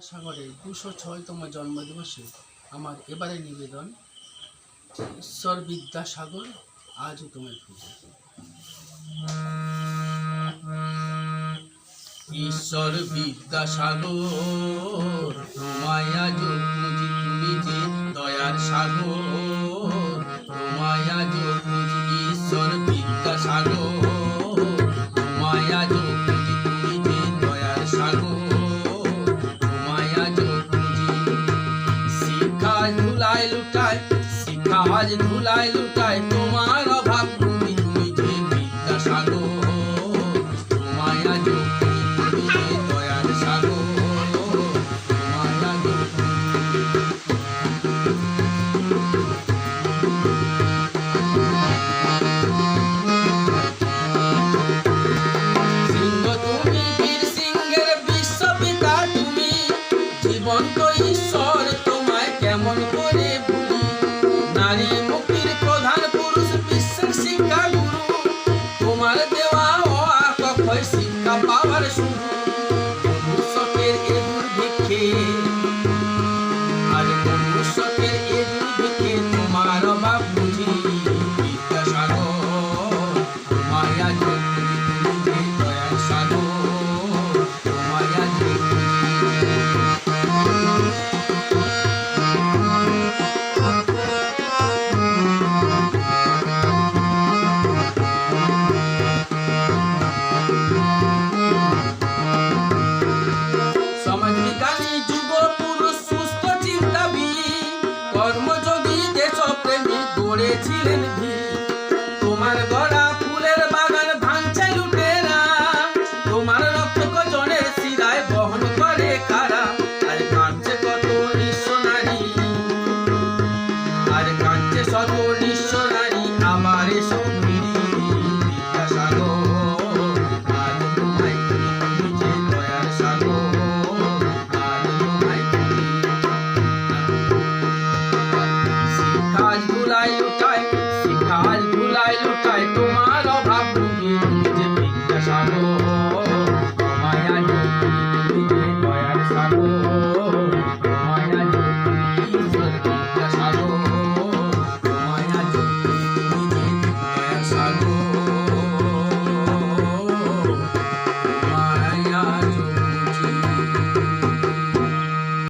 সাগরের ২০৬তম জন্মদিবসে আমার এবারে নিবেদন, ঈশ্বর বিদ্যাসাগর আজও তোমায় খুঁজে। ঈশ্বর বিদ্যাসাগর তোমায় আজও খুঁজি, তুমি যে দয়ার সাগর, তোমায় আজও খুঁজি। ঈশ্বর বিদ্যাসাগর তোমায় আজও খুঁজি, তুমি যে দয়ার সাগর, তোমায় আজও খুঁজি। শিক্ষা ধুলায় লুটায়, শিক্ষা আজ ধুলায় লুটায়, তোমার অভাব তুমি, তুমি যে বিদ্যাসাগর, তোমায় আজও খুঁজি, তুমি যে দয়ার সাগর, তোমায় আজও সিংহ তুমি, বীর সিংহের বিশ্বপিতা তুমি, জীবন্ত ঈশ্বর তোমায় কেমন করে ভুলি। নারী মুক্তির প্রধান পুরুষ, বিশ্বের শিক্ষা গুরু, তোমার দেওয়া অক্ষয় শিক্ষা পাওয়ার শুরু। মনুষ্যকের এ দুর্ভিক্ষে, আজ মনুষ্যকের এ দুর্ভিক্ষে তোমার অভাব বুঝি। বিদ্যাসাগর তোমায় আজও খুঁজি, তুমি যে দয়ার সাগর, তোমায় আজও সমাজবিজ্ঞানী যুব পুরুষ, সুস্থ চিন্তাবিদ, কর্মযোগী দেশপ্রেমী গড়েছিলেন ভিত। তোমার গড়া ফুলের বাগান ভাঙছে লুটেরা, তোমার রক্ত জনের শিরায় বহন করে কারা। আর কাঁদছে কত নিঃস্ব নারী, আর কাঁদছে শত নিঃস্ব নারী, আমার এসব ফিরি। বিদ্যাসাগর আজ তোমায় খুঁজি, তুমি যে দয়ার সাগর, আজ তোমায় খুঁজি। শিক্ষা আজ ধুলায় লুটায়, শিক্ষা আজ ধুলায় লুটায়,